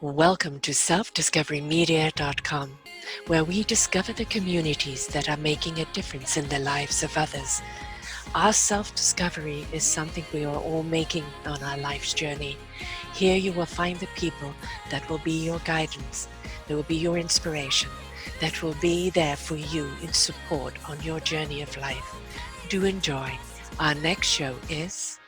Welcome to selfdiscoverymedia.com, where we discover the communities that are making a difference in the lives of others. Our self-discovery is something we are all making on our life's journey. Here you will find the people that will be your guidance, that will be your inspiration, that will be there for you in support on your journey of life. Do enjoy. Our next show is...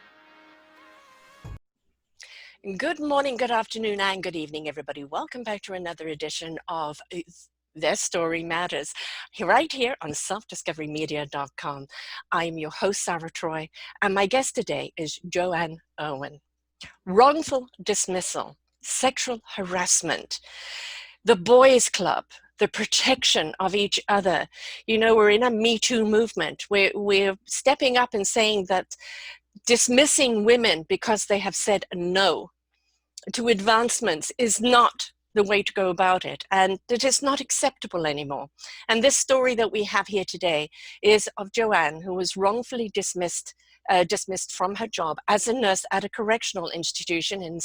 Good morning, good afternoon, and good evening, everybody. Welcome back to another edition of Their Story Matters, right here on selfdiscoverymedia.com. I'm your host, Sarah Troy, and my guest today is JoAnn Ewin. Wrongful dismissal, sexual harassment, the boys' club, the protection of each other. You know, we're in a Me Too movement. We're stepping up and saying that dismissing women because they have said no to advancements is not the way to go about it, and it is not acceptable anymore. And this story that we have here today is of JoAnn, who was wrongfully dismissed from her job as a nurse at a correctional institution in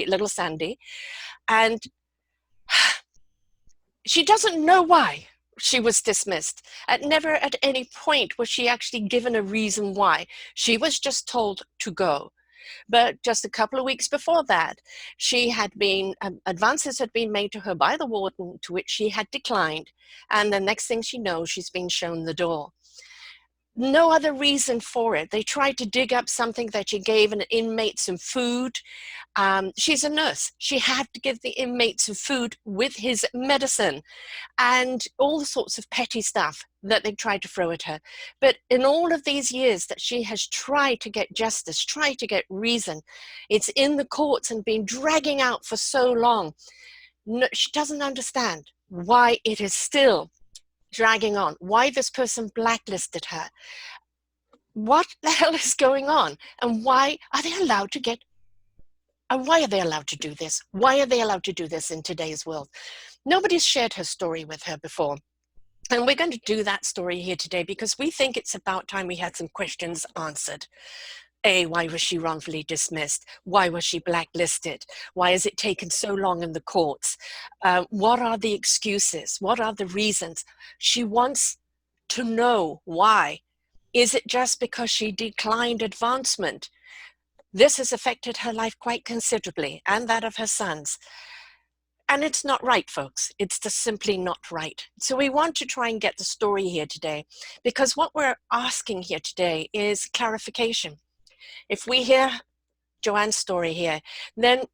Little Sandy, and she doesn't know why she was dismissed. Never at any point was she actually given a reason why. She was just told to go. But just a couple of weeks before that, she had been, advances had been made to her by the warden, to which she had declined. And the next thing she knows, she's been shown the door. No other reason for it. They tried to dig up something that she gave an inmate some food. She's a nurse. She had to give the inmate some food with his medicine and all sorts of petty stuff that they tried to throw at her. But in all of these years that she has tried to get justice, tried to get reason, it's in the courts and been dragging out for so long. No, she doesn't understand why it is still dragging on, why this person blacklisted her. What the hell is going on? And why are they allowed to why are they allowed to do this? Why are they allowed to do this in today's world? Nobody's shared her story with her before. And we're going to do that story here today because we think it's about time we had some questions answered. A, why was she wrongfully dismissed? Why was she blacklisted? Why has it taken so long in the courts? What are the excuses? What are the reasons? She wants to know why. Is it just because she declined advancement? This has affected her life quite considerably, and that of her sons. And it's not right, folks. It's just simply not right. So we want to try and get the story here today, because what we're asking here today is clarification. If we hear JoAnn's story here, then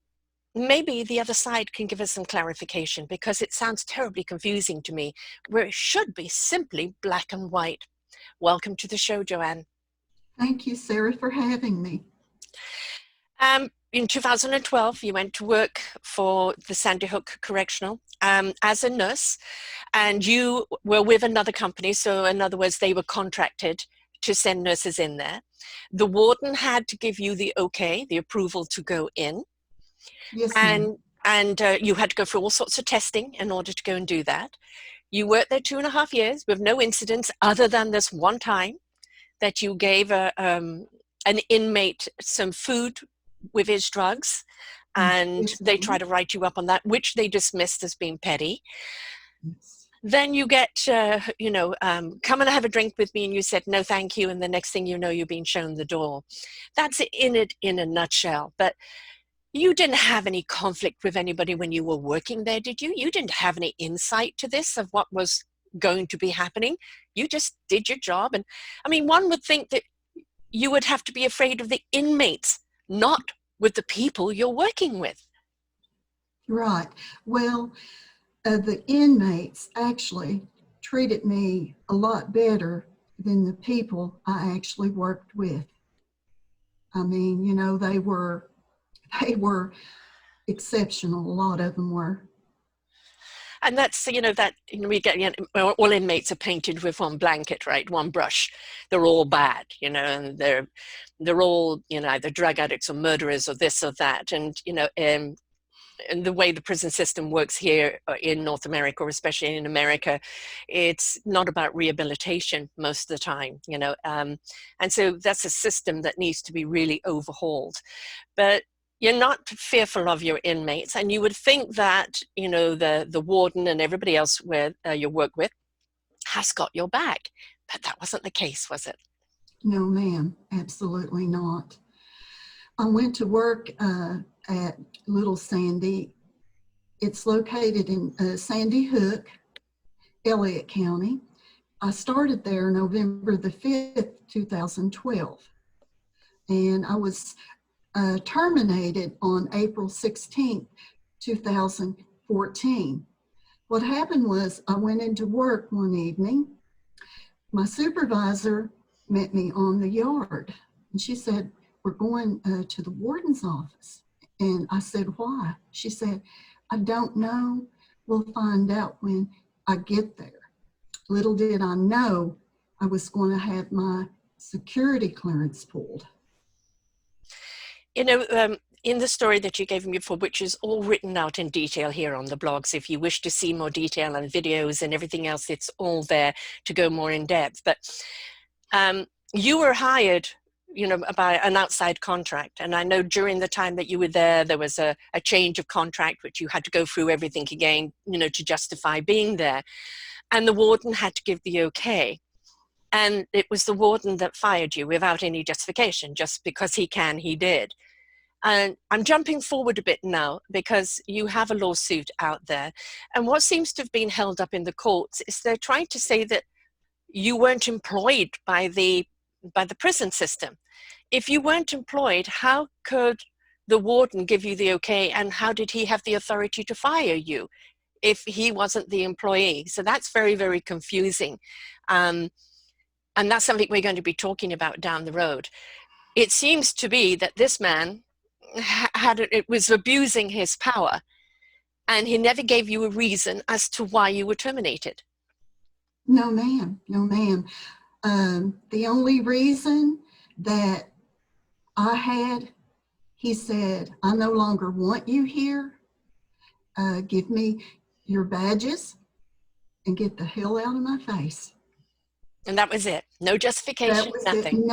maybe the other side can give us some clarification, because it sounds terribly confusing to me, where it should be simply black and white. Welcome to the show, JoAnn. Thank you, Sarah, for having me. In 2012, you went to work for the Sandy Hook Correctional as a nurse, and you were with another company. So in other words, they were contracted to send nurses in there. The warden had to give you the okay, the approval to go in. Yes, ma'am. And you had to go through all sorts of testing in order to go and do that. You worked there 2.5 years with no incidents other than this one time that you gave an inmate some food with his drugs, and Yes, they ma'am. try to write you up on that, which they dismissed as being petty. Yes. Then you get, come and have a drink with me, and you said, no, thank you. And the next thing you know, you're being shown the door. That's it in a nutshell. But you didn't have any conflict with anybody when you were working there, did you? You didn't have any insight to this of what was going to be happening. You just did your job. And I mean, one would think that you would have to be afraid of the inmates, not with the people you're working with. Right. Well, the inmates actually treated me a lot better than the people I actually worked with. I mean, you know, they were exceptional. A lot of them were. And that's, we get, all inmates are painted with one blanket, right? One brush. They're all bad, and they're all, either drug addicts or murderers or this or that. And, and the way the prison system works here in North America, or especially in America, it's not about rehabilitation most of the time, and so that's a system that needs to be really overhauled. But you're not fearful of your inmates, and you would think that, you know, the warden and everybody else with you work with has got your back, but that wasn't the case, was it? No, ma'am, absolutely not. I went to work at Little Sandy. It's located in Sandy Hook, Elliott County. I started there November the 5th, 2012, and I was terminated on April 16th, 2014. What happened was I went into work one evening. My supervisor met me on the yard, and she said, "We're going to the warden's office." And I said, "Why?" She said, "I don't know. We'll find out when I get there." Little did I know I was going to have my security clearance pulled. You know, in the story that you gave me before, which is all written out in detail here on the blogs, if you wish to see more detail and videos and everything else, it's all there to go more in depth. But you were hired, you know, by an outside contract. And I know during the time that you were there, there was a change of contract, which you had to go through everything again, you know, to justify being there. And the warden had to give the okay. And it was the warden that fired you without any justification, just because he can, he did. And I'm jumping forward a bit now because you have a lawsuit out there. And what seems to have been held up in the courts is they're trying to say that you weren't employed by the prison system. If you weren't employed, how could the warden give you the okay, and how did he have the authority to fire you if he wasn't the employee? So that's very, very confusing. And that's something we're going to be talking about down the road. It seems to be that this man was abusing his power, and he never gave you a reason as to why you were terminated. No, ma'am. No, ma'am. The only reason that I had, he said, "I no longer want you here. Give me your badges and get the hell out of my face." And that was it. No That justification, was it. nothing.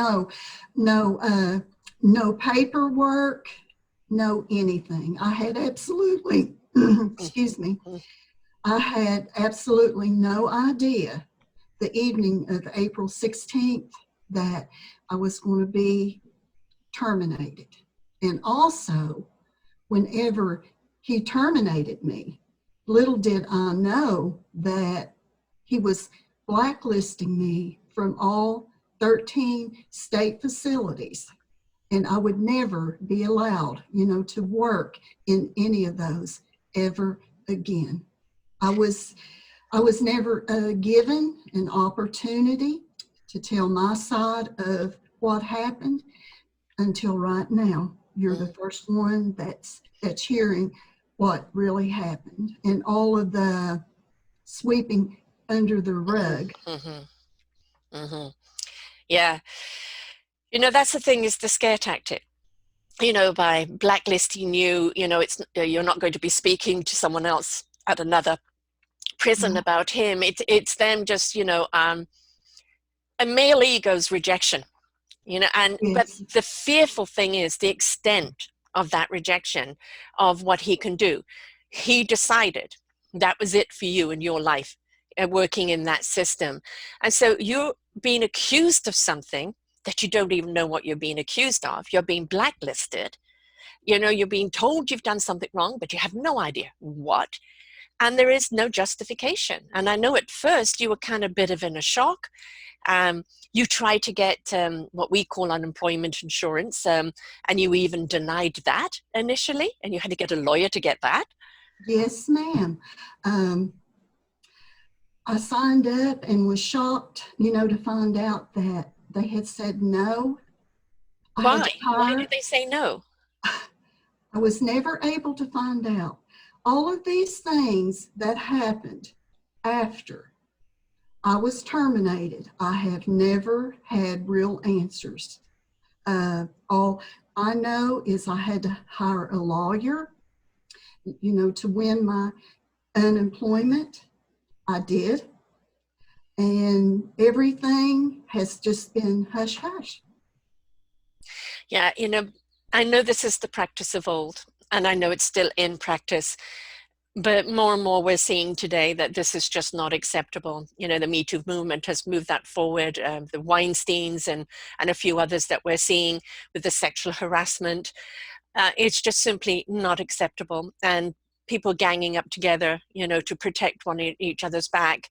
No paperwork, no anything. I had absolutely, excuse me, I had absolutely no idea the evening of April 16th that I was going to be terminated. And also, whenever he terminated me, little did I know that he was blacklisting me from all 13 state facilities, and I would never be allowed, you know, to work in any of those ever again. I was never given an opportunity to tell my side of what happened until right now. You're the first one that's hearing what really happened, and all of the sweeping under the rug. Mm-hmm. Mm-hmm. Yeah. You know, that's the thing, is the scare tactic. You know, by blacklisting you, you know, you're not going to be speaking to someone else at another prison about him. It's them just, you know, a male ego's rejection, you know, but Yes, the fearful thing is the extent of that rejection of what he can do. He decided that was it for you in your life, working in that system. And so you're being accused of something that you don't even know what you're being accused of. You're being blacklisted. You know, you're being told you've done something wrong, but you have no idea what. And there is no justification. And I know at first you were kind of a bit of in a shock. You tried to get what we call unemployment insurance, and you even denied that initially, and you had to get a lawyer to get that. yes, ma'am. I signed up and was shocked, you know, to find out that they had said no. I had Why? to Why did hire. they say no? I was never able to find out all of these things that happened after I was terminated. I have never had real answers. All I know is I had to hire a lawyer, you know, to win my unemployment. I did. And everything has just been hush hush. Yeah, you know, I know this is the practice of old, and I know it's still in practice, but more and more we're seeing today that this is just not acceptable. You know, the Me Too movement has moved that forward, the Weinsteins and a few others that we're seeing with the sexual harassment. It's just simply not acceptable. And people ganging up together, you know, to protect each other's back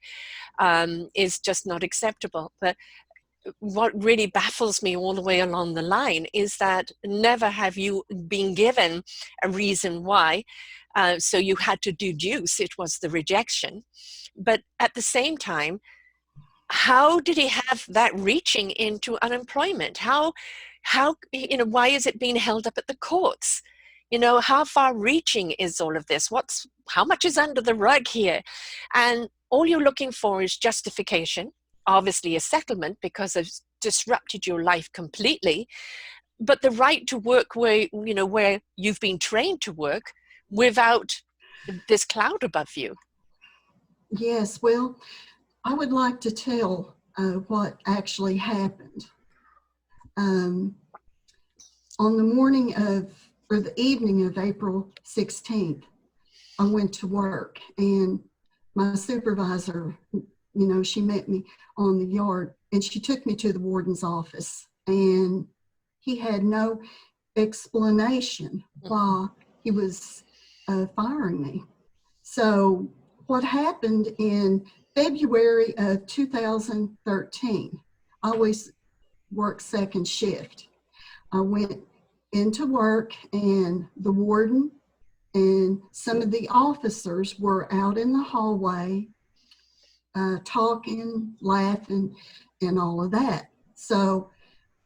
is just not acceptable. But what really baffles me all the way along the line is that never have you been given a reason why. So you had to deduce it was the rejection. But at the same time, how did he have that reaching into unemployment? How, you know, why is it being held up at the courts? You know, how far reaching is all of this? How much is under the rug here? And all you're looking for is justification, obviously a settlement because it's disrupted your life completely, but the right to work where, you know, where you've been trained to work without this cloud above you. Yes, well, I would like to tell what actually happened. On the morning of, or the evening of April 16th, I went to work, and my supervisor, you know, she met me on the yard, and she took me to the warden's office, and he had no explanation why he was firing me. So what happened in February of 2013, I always worked second shift. I went into work, and the warden and some of the officers were out in the hallway talking, laughing, and all of that. So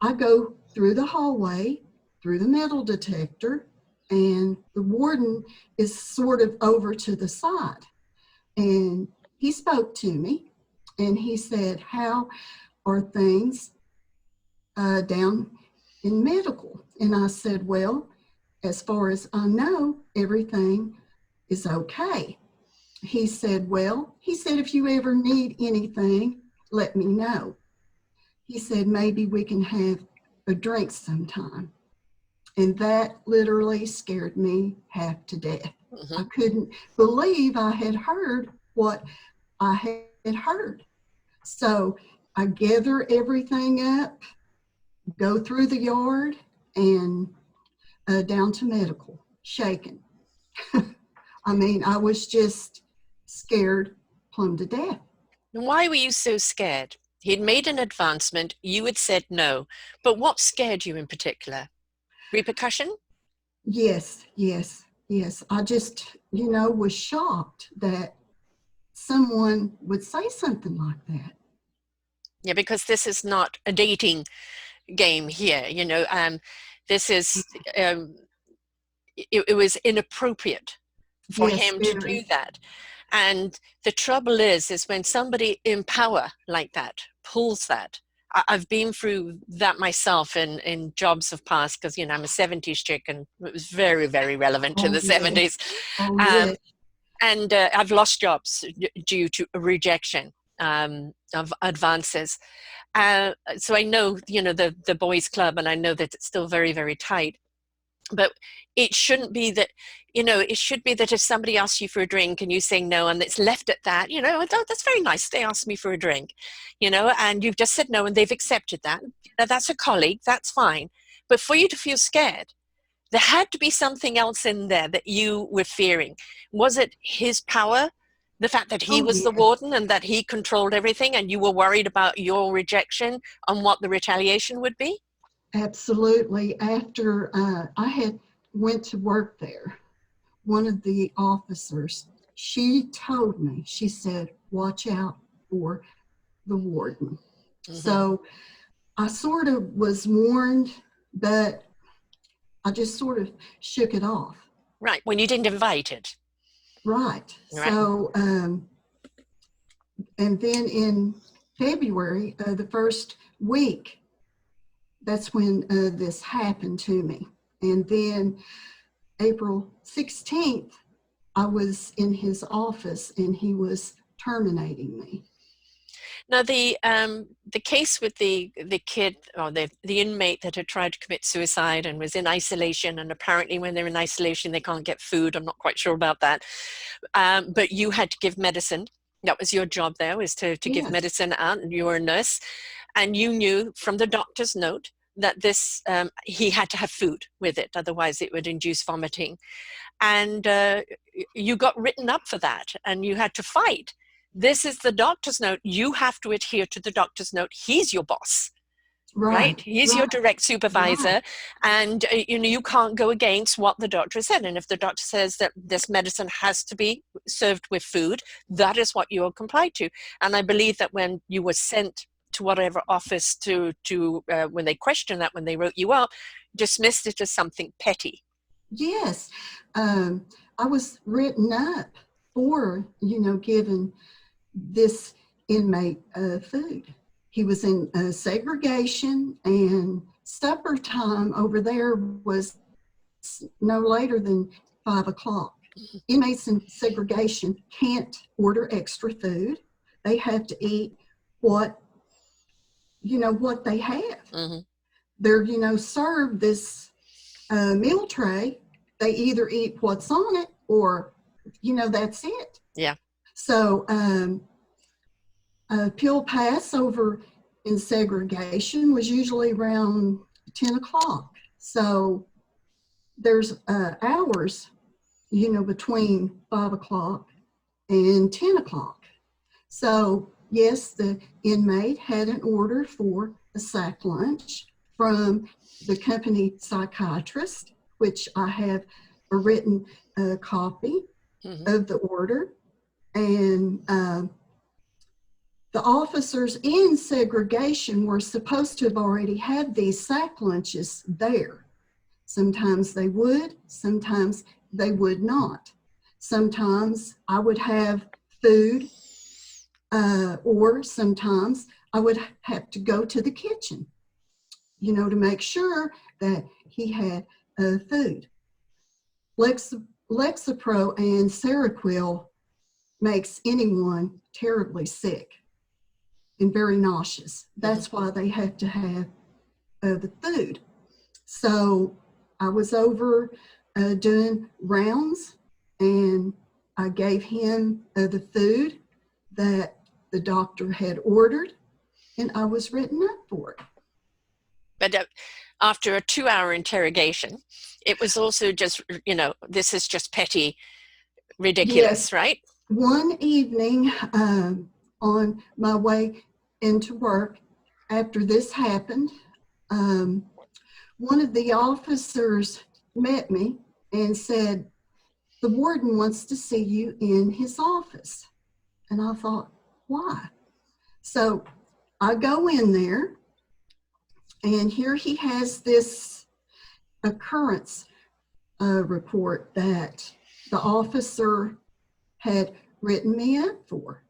I go through the hallway, through the metal detector, and the warden is sort of over to the side. And he spoke to me, and he said, "How are things down in medical?" And I said, "Well, as far as I know, everything is okay." He said, if you ever need anything, let me know. He said, maybe we can have a drink sometime. And that literally scared me half to death. Mm-hmm. I couldn't believe I had heard what I had heard. So I gather everything up, go through the yard, and down to medical, shaken. I mean, I was just scared plumb to death. Why were you so scared? He'd made an advancement, you had said no, but what scared you in particular? Repercussion? Yes, yes, yes. I just, you know, was shocked that someone would say something like that. Yeah, because this is not a dating game here, you know. This is, it was inappropriate for Yes, him to do very. that. And the trouble is when somebody in power like that pulls that, I've been through that myself in jobs of past, because, you know, I'm a 70s chick and it was very, very relevant to Oh, the yes. 70s. Oh, Um, yes. and I've lost jobs due to rejection of advances. So I know, you know, the boys club, and I know that it's still very, very tight. But it shouldn't be that, you know, it should be that if somebody asks you for a drink and you say no, and it's left at that, you know, that's very nice. They asked me for a drink, you know, and you've just said no and they've accepted that. Now, that's a colleague, that's fine. But for you to feel scared, there had to be something else in there that you were fearing. Was it his power? The fact that he Oh, was the yes. warden and that he controlled everything, and you were worried about your rejection and what the retaliation would be? Absolutely. After I had went to work there, one of the officers, she told me, she said, watch out for the warden. Mm-hmm. So I sort of was warned, but I just sort of shook it off. Right, when you didn't invite it. Right. Right. So, and then in February, the first week, that's when this happened to me. And then April 16th, I was in his office and he was terminating me. Now, the case with the kid, or the inmate that had tried to commit suicide and was in isolation, and apparently when they're in isolation they can't get food. I'm not quite sure about that, but you had to give medicine. That was your job there, was to give Yes, medicine out, and you were a nurse, and you knew from the doctor's note that this he had to have food with it, otherwise it would induce vomiting. And you got written up for that, and you had to fight. This is the doctor's note. You have to adhere to the doctor's note. He's your boss, right? right, He's your right, direct right. supervisor, and you can't go against what the doctor said. And if the doctor says that this medicine has to be served with food, that is what you will comply to. And I believe that when you were sent to whatever office to when they questioned that, when they wrote you up, dismissed it as something petty. Yes, I was written up for, giving this inmate food. He was in segregation, and supper time over there was no later than 5 o'clock. Inmates in segregation can't order extra food. They have to eat what, what they have. Mm-hmm. They're, served this meal tray. They either eat what's on it or, that's it. Yeah. So pill pass over in segregation was usually around 10 o'clock. So there's hours, between 5 o'clock and 10 o'clock. So yes, the inmate had an order for a sack lunch from the company psychiatrist, which I have a written copy of the order. And the officers in segregation were supposed to have already had these sack lunches there. Sometimes they would, sometimes they would not. Sometimes I would have food, or sometimes I would have to go to the kitchen, to make sure that he had food. Lexapro and Seroquel makes anyone terribly sick and very nauseous. That's why they have to have the food. So I was over doing rounds, and I gave him the food that the doctor had ordered, and I was written up for it. But after a 2-hour interrogation, it was also just, this is just petty, ridiculous, Yes. right? One evening on my way into work after this happened, one of the officers met me and said, "The warden wants to see you in his office." And I thought, why? So I go in there, and here he has this occurrence report that the officer had written me up for.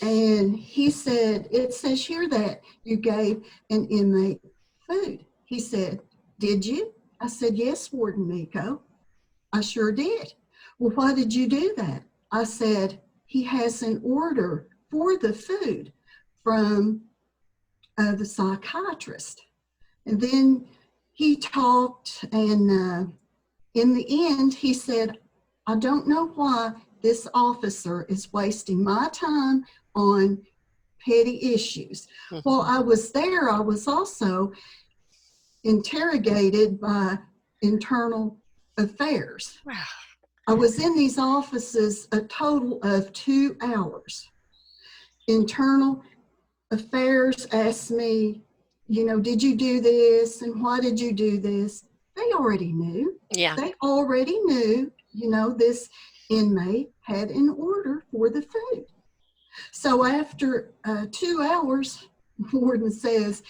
And he said, "It says here that you gave an inmate food." He said, "Did you?" I said, "Yes, Warden Miko, I sure did." "Well, why did you do that?" I said, "He has an order for the food from the psychiatrist." And then he talked, and in the end, he said, "I don't know why this officer is wasting my time on petty issues." While I was there, I was also interrogated by internal affairs. Wow. I was in these offices a total of 2 hours. Internal affairs asked me, "Did you do this? And why did you do this?" They already knew. Yeah. They already knew, this inmate had an order for the food. So after 2 hours, the warden says,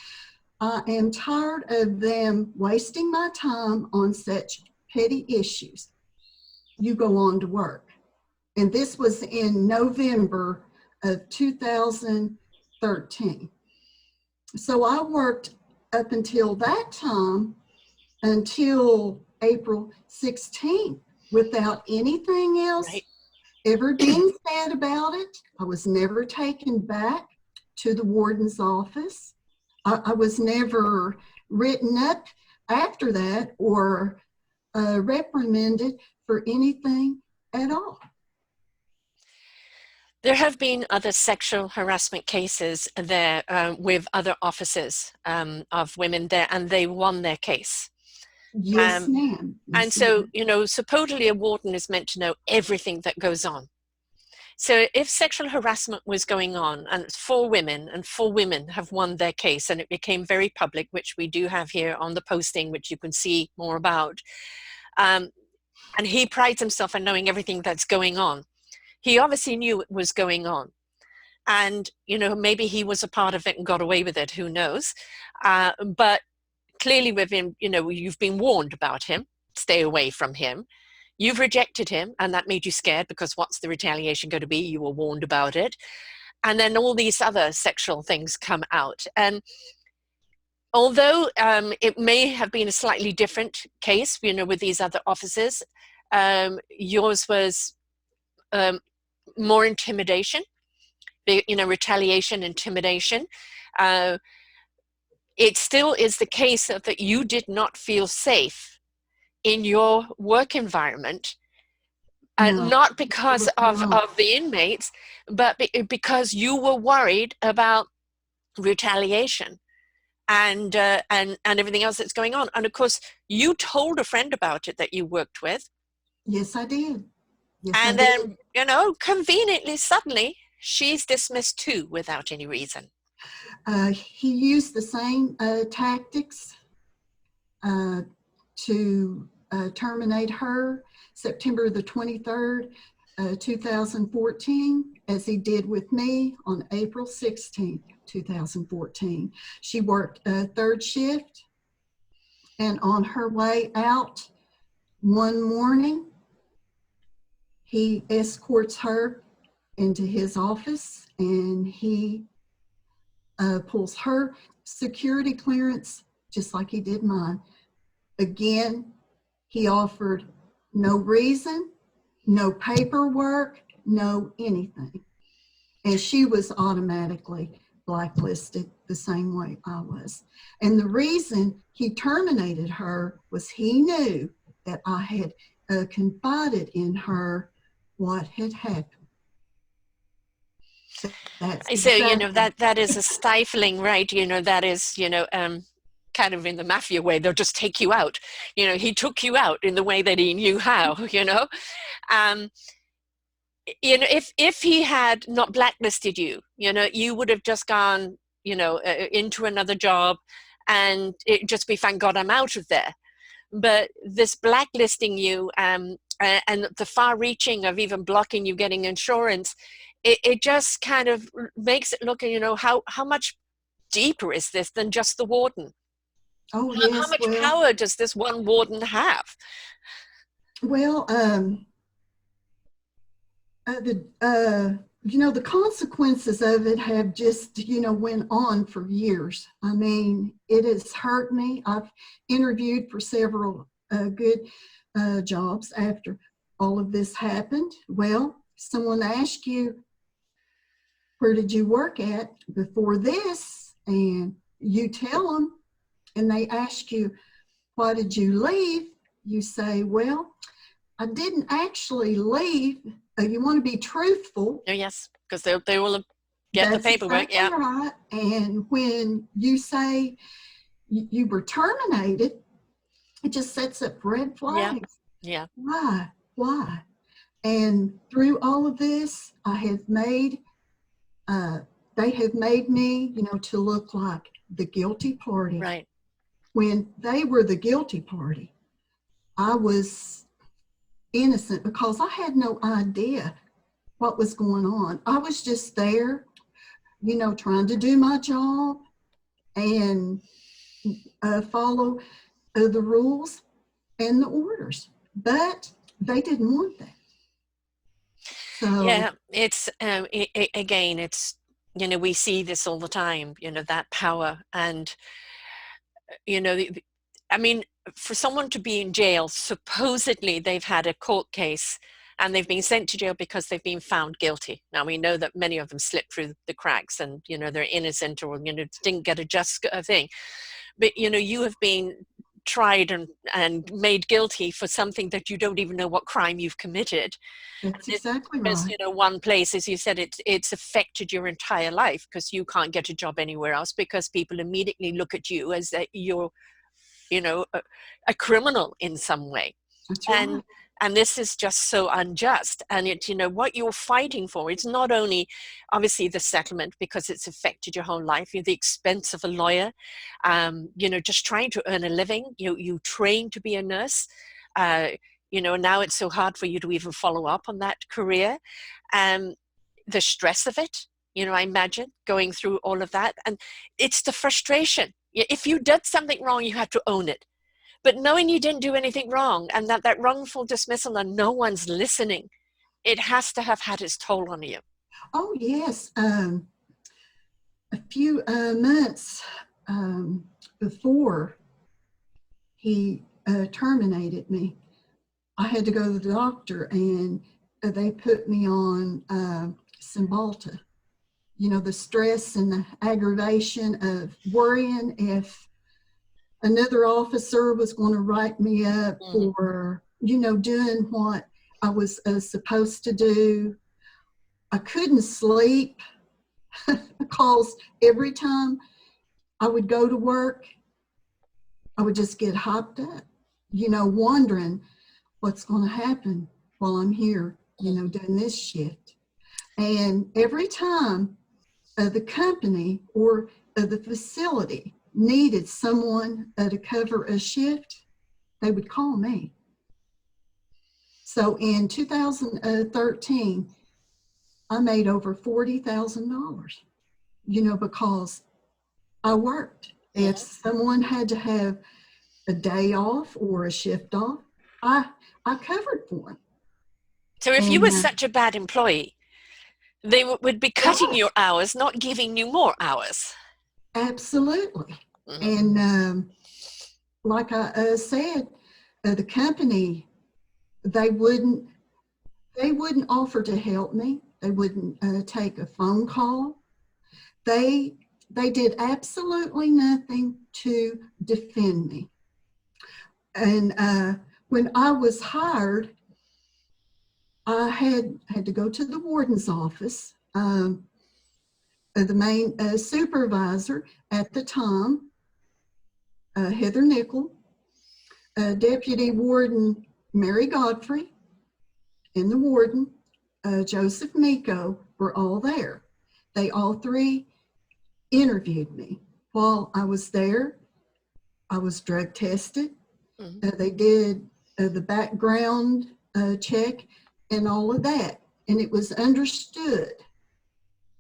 "I am tired of them wasting my time on such petty issues. You go on to work." And this was in November of 2013. So I worked up until that time, until April 16th, without anything else Right. ever been said about it. I was never taken back to the warden's office. I was never written up after that or reprimanded for anything at all. There have been other sexual harassment cases there with other officers of women there, and they won their case. Yes, ma'am. And Yes, so, ma'am. supposedly a warden is meant to know everything that goes on. So if sexual harassment was going on, and it's 4 women have won their case, and it became very public, which we do have here on the posting, which you can see more about. And he prides himself on knowing everything that's going on. He obviously knew what was going on. And, maybe he was a part of it and got away with it, who knows. But clearly with him, you've been warned about him, stay away from him. You've rejected him, and that made you scared because what's the retaliation going to be? You were warned about it. And then all these other sexual things come out. And although it may have been a slightly different case, with these other officers, yours was more intimidation, retaliation, intimidation. It still is the case that you did not feel safe in your work environment, No, not because of not. the inmates, but because you were worried about retaliation and everything else that's going on. And of course, you told a friend about it that you worked with. Yes, I did. Yes, I And did. then, conveniently, suddenly, she's dismissed too without any reason. He used the same tactics to terminate her September the 23rd, 2014, as he did with me on April 16th, 2014. She worked a third shift, and on her way out one morning, he escorts her into his office, and he pulls her security clearance just like he did mine. Again, he offered no reason, no paperwork, no anything. And she was automatically blacklisted the same way I was. And the reason he terminated her was he knew that I had confided in her what had happened. That's So, exactly. that is a stifling, right? That is, kind of in the mafia way, they'll just take you out. He took you out in the way that he knew how, Um, if he had not blacklisted you, you would have just gone, into another job and it just be, thank God I'm out of there. But this blacklisting you and the far reaching of even blocking you getting insurance, it just kind of makes it look, how much deeper is this than just the warden? Oh, How yes. much Well, power does this one warden have? well, the consequences of it have just, went on for years. I mean, it has hurt me. I've interviewed for several good jobs after all of this happened. Well, someone asked you, where did you work at before this? And you tell them, and they ask you, why did you leave? You say, well, I didn't actually leave. You want to be truthful. Oh, yes, because they will get the That's paperwork. exactly Yeah, right. And when you say you were terminated, it just sets up red yeah, flags. yeah. Why? Why? And through all of this, I have made, they have made me, to look like the guilty party. Right. When they were the guilty party, I was innocent because I had no idea what was going on. I was just there, trying to do my job and follow the rules and the orders. But they didn't want that. So, Yeah, it's again, it's we see this all the time. That power, and I mean, for someone to be in jail, supposedly they've had a court case and they've been sent to jail because they've been found guilty. Now, we know that many of them slipped through the cracks and, they're innocent, or, didn't get a just thing. But, you have been tried and made guilty for something that you don't even know what crime you've committed. That's And exactly there's, right. one place, as you said, it's affected your entire life, because you can't get a job anywhere else, because people immediately look at you as that you're, a criminal in some way. That's and right. and this is just so unjust. And what you're fighting for, it's not only obviously the settlement, because it's affected your whole life, the expense of a lawyer, just trying to earn a living. You train to be a nurse, now it's so hard for you to even follow up on that career. The stress of it, I imagine going through all of that, and it's the frustration. If you did something wrong, you had to own it. But knowing you didn't do anything wrong, and that wrongful dismissal and no one's listening, it has to have had its toll on you. Oh, yes. A few months before he terminated me, I had to go to the doctor, and they put me on Cymbalta. The stress and the aggravation of worrying if another officer was going to write me up for, doing what I was supposed to do. I couldn't sleep because every time I would go to work, I would just get hopped up, wondering what's going to happen while I'm here, doing this shift. And every time the company or the facility needed someone to cover a shift, they would call me. So in 2013, I made over $40,000, because I worked. If someone had to have a day off or a shift off, I covered for them. So if you were such a bad employee, they would be cutting your hours, not giving you more hours. Absolutely. And like I said, the company, they wouldn't offer to help me. They wouldn't take a phone call. They did absolutely nothing to defend me. And when I was hired, I had to go to the warden's office. The main supervisor at the time, Heather Nickel, Deputy Warden Mary Godfrey, and the warden, Joseph Miko, were all there. They all three interviewed me. While I was there, I was drug tested. They did the background check and all of that. And it was understood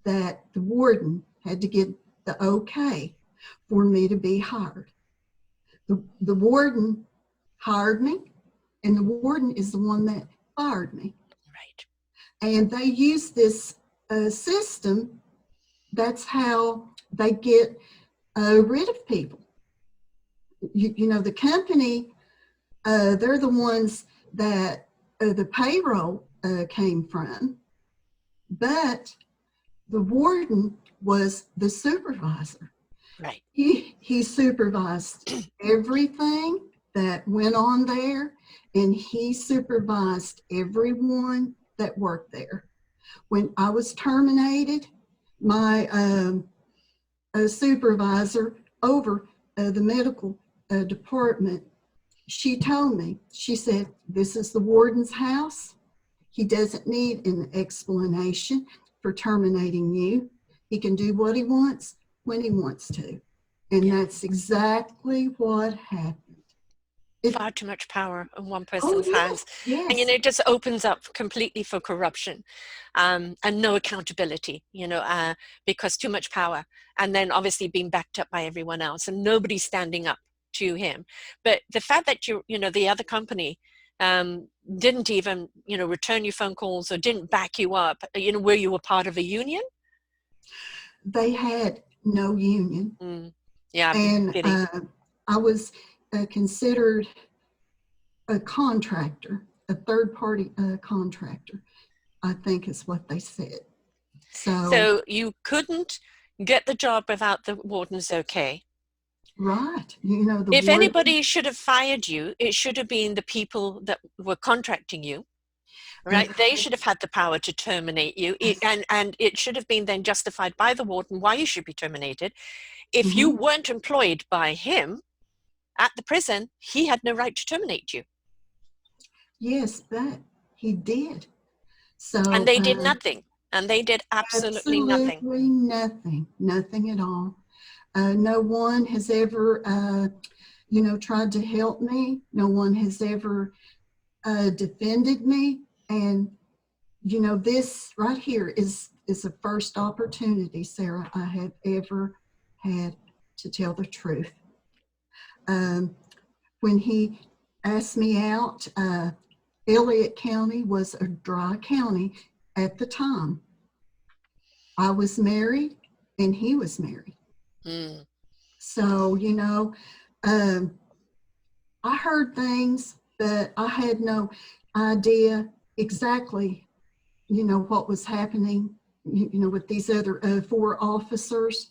that the warden had to get the okay for me to be hired. The warden hired me, and the warden is the one that fired me. Right. And they use this system. That's how they get rid of people. The company, they're the ones that the payroll came from, but the warden was the supervisor. Right. He supervised everything that went on there, and he supervised everyone that worked there. When I was terminated, my supervisor over the medical department, she told me, she said, "This is the warden's house. He doesn't need an explanation for terminating you. He can do what he wants when he wants to." And that's exactly what happened. Far too much power in one person's hands. Yes. And, it just opens up completely for corruption, and no accountability, because too much power. And then obviously being backed up by everyone else and nobody standing up to him. But the fact that the other company didn't even, return your phone calls or didn't back you up, where you were part of a union? They had no union. Yeah. And I was considered a contractor. a third-party contractor, I think is what they said. So you couldn't get the job without the warden's okay. Right. You know, the If warden, anybody should have fired you, it should have been the people that were contracting you, right? They should have had the power to terminate you, and it should have been then justified by the warden why you should be terminated. If you weren't employed by him at the prison, he had no right to terminate you. yes, that he did. So And they did nothing. And they did absolutely nothing. absolutely nothing, nothing at all. No one has ever, tried to help me. No one has ever defended me. And, this right here is the first opportunity, Sarah, I have ever had to tell the truth. When he asked me out, Elliott County was a dry county at the time. I was married and he was married. Mm. So, I heard things, but I had no idea exactly, what was happening, with these other 4 officers.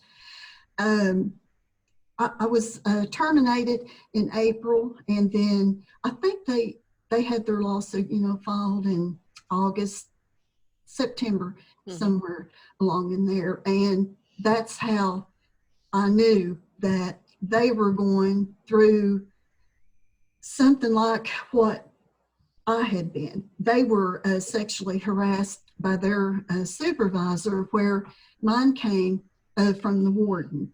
I was terminated in April, and then I think they had their lawsuit, filed in August, September, somewhere along in there. And that's how I knew that they were going through something like what I had been. They were sexually harassed by their supervisor, where mine came from the warden.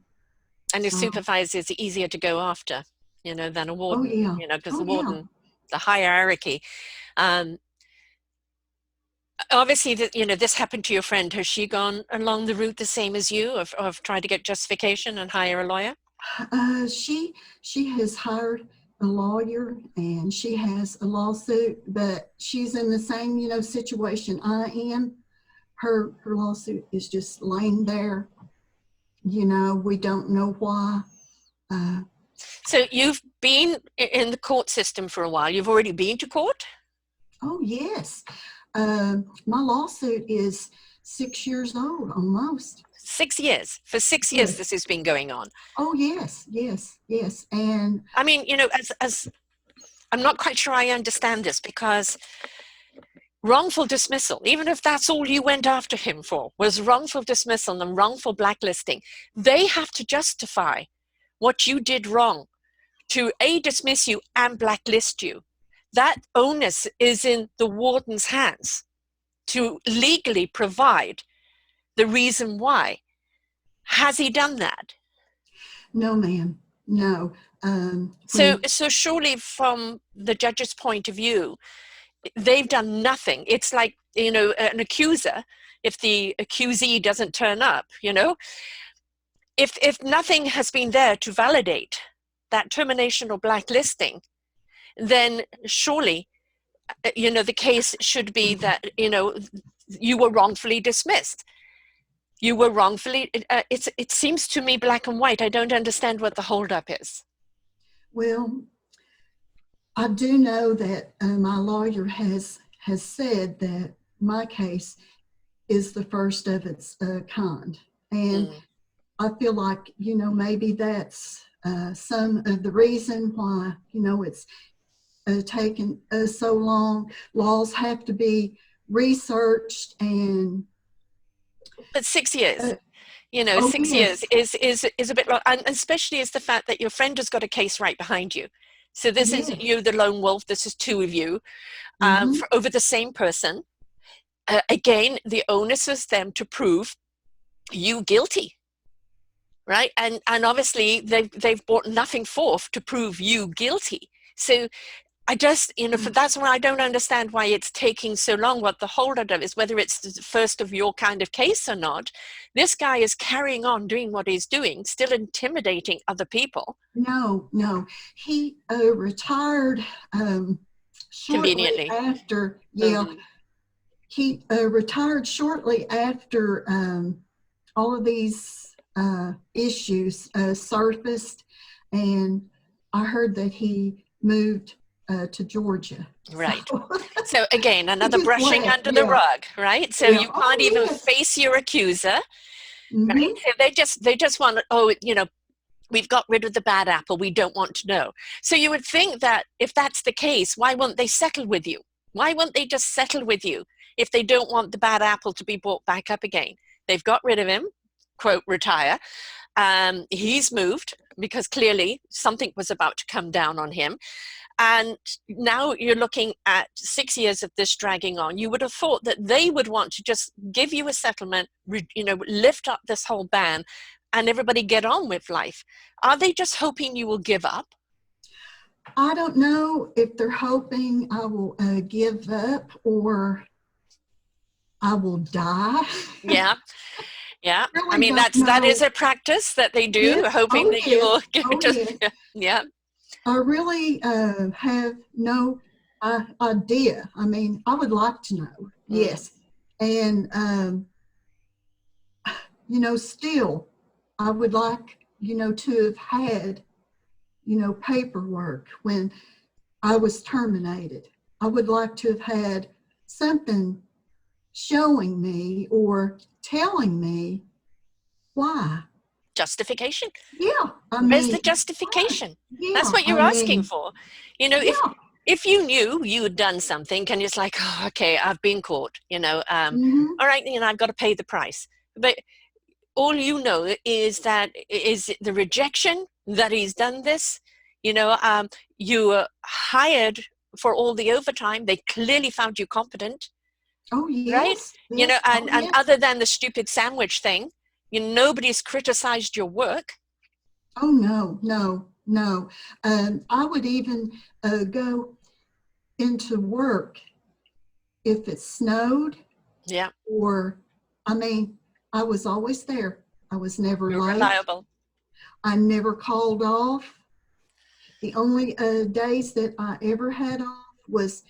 And a supervisor is easier to go after, than a warden, because the warden, the hierarchy. Obviously, this happened to your friend. Has she gone along the route the same as you of trying to get justification and hire a lawyer? She has hired a lawyer and she has a lawsuit, but she's in the same, situation I am. Her lawsuit is just laying there. We don't know why. So you've been in the court system for a while. You've already been to court? Oh, yes. My lawsuit is 6 years old, almost. 6 years. For 6 years, this has been going on. Oh, yes. And I mean, as I'm not quite sure I understand this, because wrongful dismissal, even if that's all you went after him for, was wrongful dismissal and wrongful blacklisting, they have to justify what you did wrong to dismiss you and blacklist you. That onus is in the warden's hands to legally provide the reason why. Has he done that? No, ma'am. No. So surely from the judge's point of view, they've done nothing. It's like, an accuser, if the accusee doesn't turn up, if nothing has been there to validate that termination or blacklisting, then surely, the case should be that, you were wrongfully dismissed. You were wrongfully, it seems to me black and white. I don't understand what the holdup is. Well, I do know that my lawyer has said that my case is the first of its kind. And I feel like, maybe that's some of the reason why, it's taken so long. Laws have to be researched and... But 6 years, 6 years is a bit long, and especially is the fact that your friend has got a case right behind you. So this isn't you, the lone wolf. This is 2 of you over the same person. Again, the onus is them to prove you guilty, right? And obviously they've brought nothing forth to prove you guilty. So I just, that's why I don't understand why it's taking so long. What the holdup is, whether it's the first of your kind of case or not, this guy is carrying on doing what he's doing, still intimidating other people. No. He retired shortly after. He retired shortly after all of these issues surfaced, and I heard that he moved to Georgia. Right. So So again, he another just brushing left. under the Yeah. rug, right? So Yeah. you can't Oh, even yes. face your accuser, right? Mm-hmm. So they just want, oh, we've got rid of the bad apple. We don't want to know. So you would think that if that's the case, why won't they settle with you? Why won't they just settle with you if they don't want the bad apple to be brought back up again? They've got rid of him, quote, retire. He's moved because clearly something was about to come down on him. And now you're looking at 6 years of this dragging on. You would have thought that they would want to just give you a settlement, lift up this whole ban, and everybody get on with life. Are they just hoping you will give up? I don't know if they're hoping I will give up or I will die. Yeah, yeah. I Really mean, don't that is know. a practice that they do, Yes. hoping Oh, that you yes. will Oh, just, yes. yeah. I really have no idea. I mean, I would like to know. Mm. Yes. And, still, I would like, to have had, paperwork when I was terminated. I would like to have had something showing me or telling me why. Justification. Yeah, I Where's the mean, right. justification? That's Yeah, what I you're asking mean, for. You know, yeah. if you knew you had done something and it's like, oh, okay, I've been caught, Mm-hmm. all right, I've got to pay the price. But all you know is that is the rejection that he's done this. You were hired for all the overtime. They clearly found you competent, Oh, right? yes, yes, oh, And yes. other than the stupid sandwich thing, nobody's criticized your work. Oh, no, no, no. I would even go into work if it snowed Yeah, or, I mean, I was always there. I was never you're late. reliable. I never called off. The only days that I ever had off was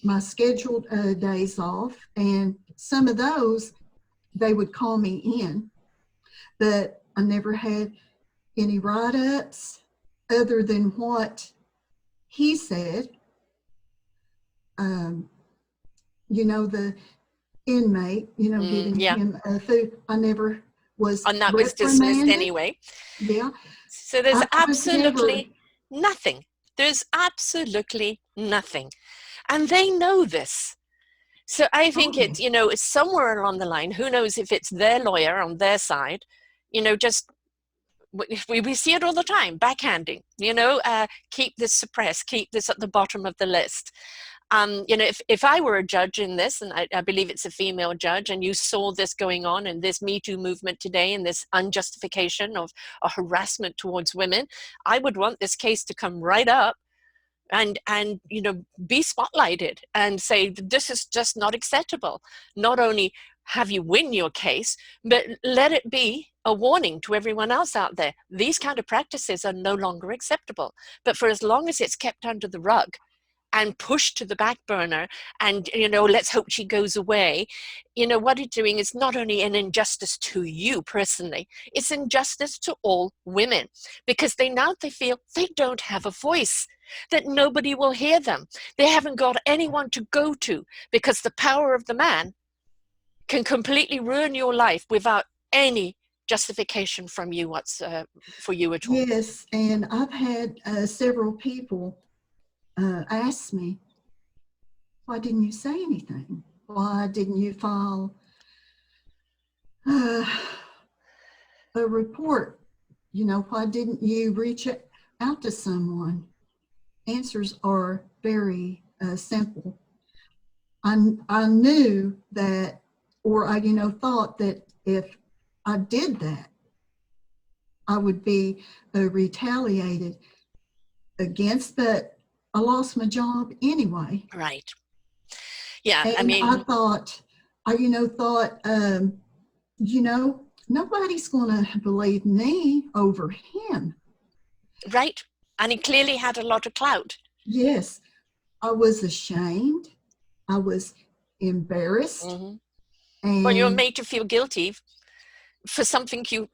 my scheduled days off, and some of those they would call me in, but I never had any write-ups other than what he said. Um, the inmate, giving Yeah, him food. I never was and that was dismissed reprimanded. anyway. Yeah, So there's I was never. absolutely nothing. There's absolutely nothing. And they know this. So I Oh think yeah. it's somewhere along the line, who knows if it's their lawyer on their side, just we see it all the time, backhanding, keep this suppressed, keep this at the bottom of the list. If I were a judge in this, and I believe it's a female judge, and you saw this going on in this Me Too movement today and this unjustification of a harassment towards women, I would want this case to come right up and be spotlighted and say this is just not acceptable. Not only have you win your case, but let it be a warning to everyone else out there. These kind of practices are no longer acceptable. But for as long as it's kept under the rug and pushed to the back burner and let's hope she goes away, what it's doing is not only an injustice to you personally, it's injustice to all women, because they feel they don't have a voice, that nobody will hear them. They haven't got anyone to go to, because the power of the man can completely ruin your life without any justification from you for you at all. Yes, and I've had several people ask me, why didn't you say anything? Why didn't you file uh, a report? Why didn't you reach out to someone? Answers are very simple. I knew that, or I, thought that if I did that, I would be retaliated against, but I lost my job anyway. Right. Yeah, I And I mean, thought, nobody's going to believe me over him. right. And he clearly had a lot of clout. Yes, I was ashamed. I was embarrassed. Mm-hmm. Well, you were And made to feel guilty for something you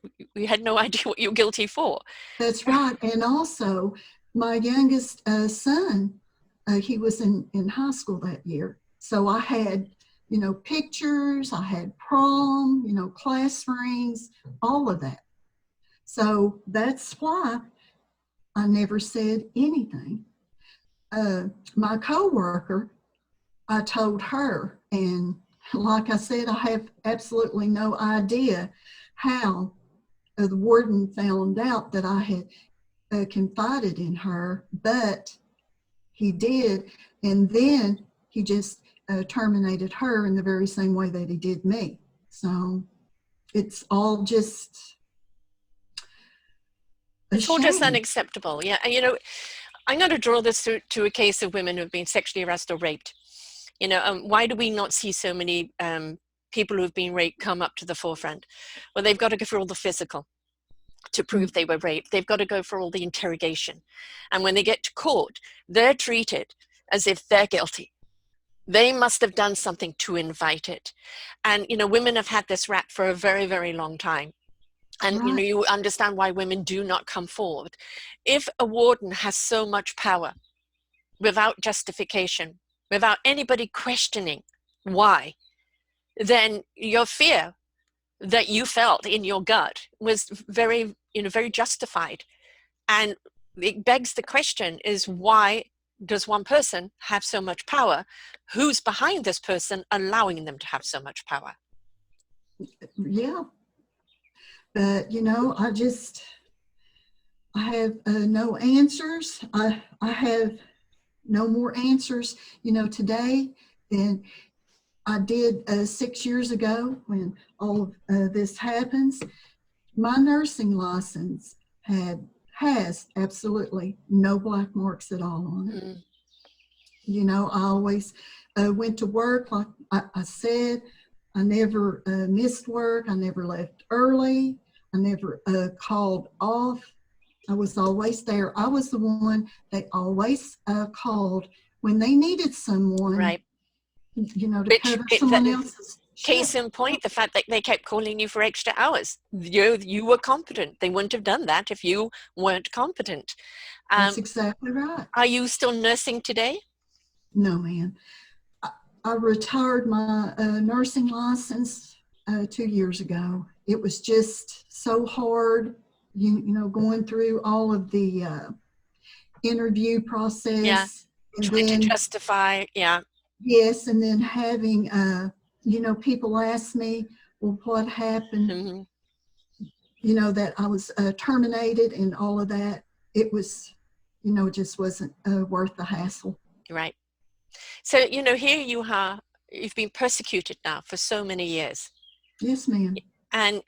had no idea what you were guilty for. that's right. And also, my youngest son he was in high school that year. So I had, pictures, I had prom, class rings, all of that. So that's why I never said anything. My coworker, I told her, and like I said, I have absolutely no idea how the warden found out that I had confided in her, but he did, and then he just terminated her in the very same way that he did me. So it's all just a It's all just shame. unacceptable. Yeah. And, I'm going to draw this to a case of women who've been sexually harassed or raped. Why do we not see so many people who've been raped come up to the forefront? Well, they've got to go through all the physical to prove they were raped. They've got to go for all the interrogation. And when they get to court, they're treated as if they're guilty. They must have done something to invite it. And, women have had this rap for a very, very long time. And, Right. you understand why women do not come forward. If a warden has so much power without justification, without anybody questioning why, then your fear that you felt in your gut was very, very justified. And it begs the question is, why does one person have so much power? Who's behind this person allowing them to have so much power? Yeah. But, I have no answers. I have no more answers, today than I did 6 years ago when all of this happens. My nursing license has absolutely no black marks at all on it. I always went to work, like I said. I never missed work. I never left early. I never called off. I was always there. I was the one they always called when they needed someone, right? To cover someone else's Case shift. in point, the fact that they kept calling you for extra hours. You were competent. They wouldn't have done that if you weren't competent. That's exactly right. Are you still nursing today? No, man. I retired my nursing license 2 years ago. It was just so hard, going through all of the interview process. Yeah. And Trying then, to justify, yeah. yes, and then having, people ask me, well, what happened? Mm-hmm. That I was terminated and all of that. It was, it just wasn't worth the hassle. Right. So, here you are, you've been persecuted now for so many years. Yes, ma'am. And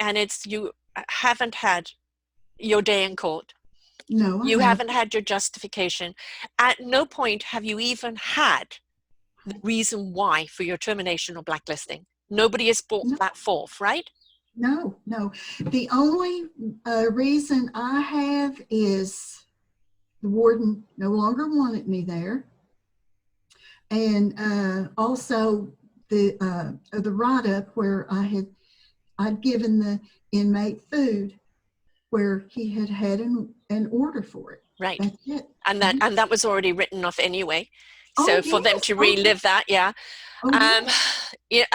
you haven't had your day in court. No, You haven't had your justification. At no point have you even had the reason why for your termination or blacklisting. Nobody has brought that forth, right? No. The only reason I have is the warden no longer wanted me there. And also the write-up where I'd given the inmate food where he had an order for it. Right. That's it. And that was already written off anyway. So Oh, for them yes. to relive that, yeah. Yes.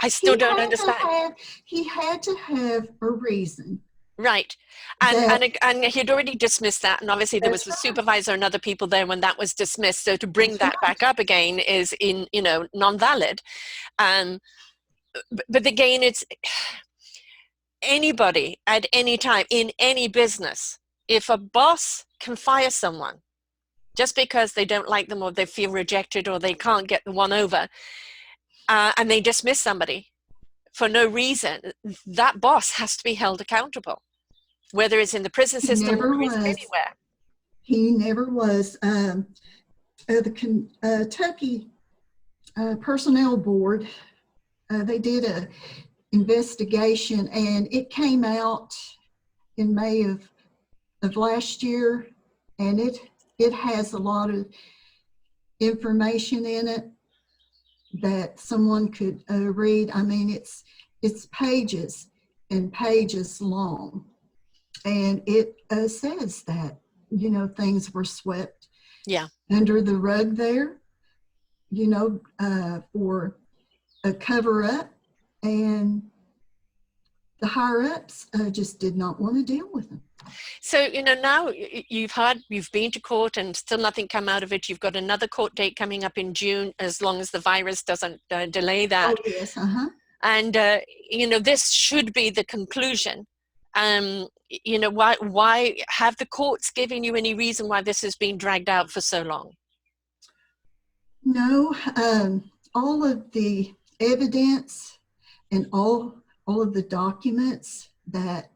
I still don't understand. He had to have a reason. Right. And he'd already dismissed that. And obviously there was the supervisor and other people there when that was dismissed. So to bring that back up again is non-valid. But again, it's anybody at any time in any business. If a boss can fire someone just because they don't like them or they feel rejected or they can't get the one over, and they dismiss somebody for no reason, that boss has to be held accountable, whether it's in the prison system or it's anywhere. He never was. The Kentucky Personnel Board, they did a investigation, and it came out in May of last year, and it has a lot of information in it that someone could read. I mean, it's pages and pages long, and it says that things were swept under the rug there, for a cover up, and the higher ups just did not want to deal with them. So, now you've been to court and still nothing come out of it. You've got another court date coming up in June, as long as the virus doesn't delay that. Oh, yes, And, this should be the conclusion. Why have the courts given you any reason why this has been dragged out for so long? No, all of the evidence and all of the documents that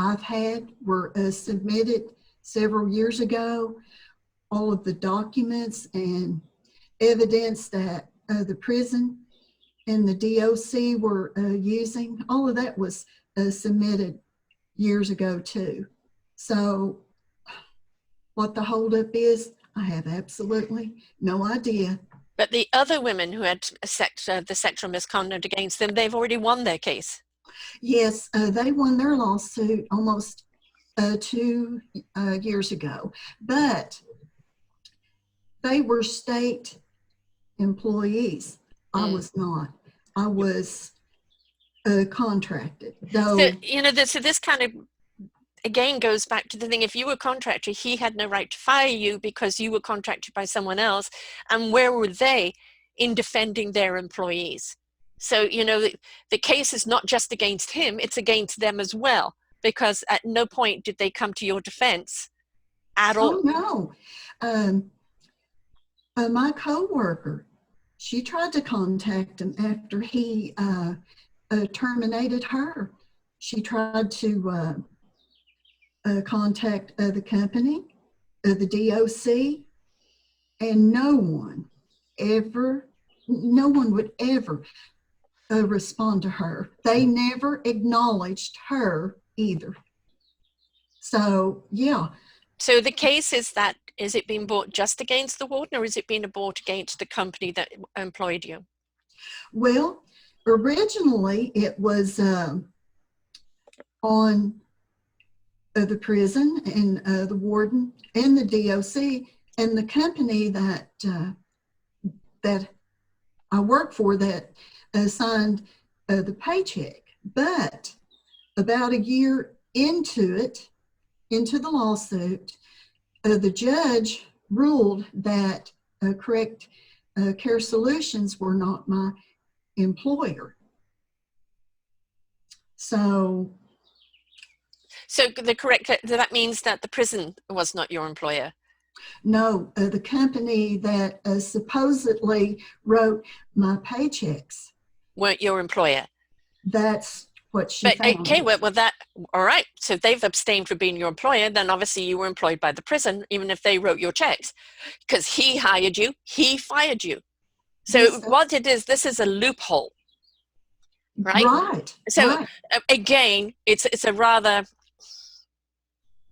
I've had were submitted several years ago. All of the documents and evidence that the prison and the DOC were using, all of that was submitted years ago too. So what the holdup is, I have absolutely no idea. But the other women who had the sexual misconduct against them, they've already won their case. Yes, they won their lawsuit almost 2 years ago, but they were state employees. I was not. I was contracted. Though, so this kind of, again, goes back to the thing, if you were a contractor, he had no right to fire you because you were contracted by someone else. And where were they in defending their employees? So, the case is not just against him, it's against them as well, because at no point did they come to your defense at all. Oh, no. My coworker, she tried to contact him after he terminated her. She tried to contact the company, the DOC, and no one would ever respond to her. They never acknowledged her either. So, yeah. So the case is it being brought just against the warden, or is it being brought against the company that employed you? Well, originally it was on the prison and the warden and the DOC and the company that I work for that signed the paycheck. But about a year into the lawsuit, the judge ruled that Correct Care Solutions were not my employer. So that means that the prison was not your employer? No, the company that supposedly wrote my paychecks weren't your employer. That's what she found. Okay, well, all right. So they've abstained from being your employer. Then obviously you were employed by the prison, even if they wrote your checks, because he hired you, he fired you. So yes, what it is, this is a loophole, right? Right. So right. Again, it's a rather,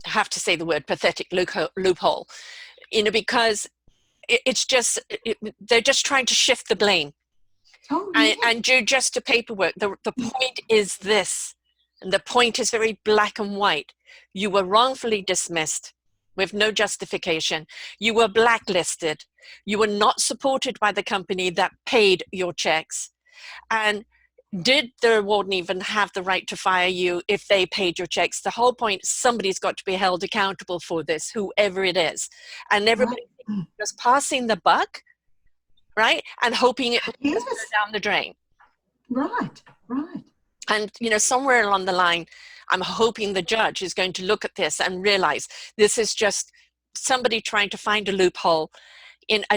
I have to say the word, pathetic loophole, because it's just, they're just trying to shift the blame. Oh, yeah. And do just a paperwork. The point is this, and the point is very black and white. You were wrongfully dismissed with no justification. You were blacklisted. You were not supported by the company that paid your checks. And did the warden even have the right to fire you if they paid your checks? The whole point, somebody's got to be held accountable for this, whoever it is. And everybody just passing the buck, right? And hoping it will go down the drain. Right. And, somewhere along the line, I'm hoping the judge is going to look at this and realize this is just somebody trying to find a loophole